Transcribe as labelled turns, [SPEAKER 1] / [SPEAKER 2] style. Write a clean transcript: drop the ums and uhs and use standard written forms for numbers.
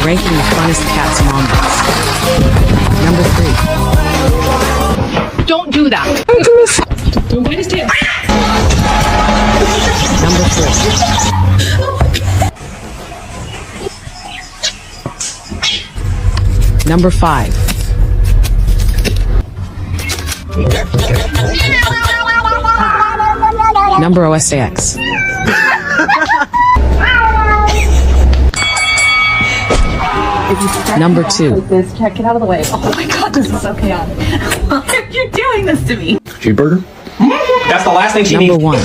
[SPEAKER 1] Ranking the funnest cats among us. Number 3.
[SPEAKER 2] Don't do that. Don't bite his tail.
[SPEAKER 1] Number 4. Number 5. Number OSAX. Number 2.
[SPEAKER 2] This, get out of the way. Oh my god, this is so chaotic. Why are you doing this to me?
[SPEAKER 3] Cheeseburger? That's the last thing she
[SPEAKER 1] Number
[SPEAKER 3] needs.
[SPEAKER 1] 1.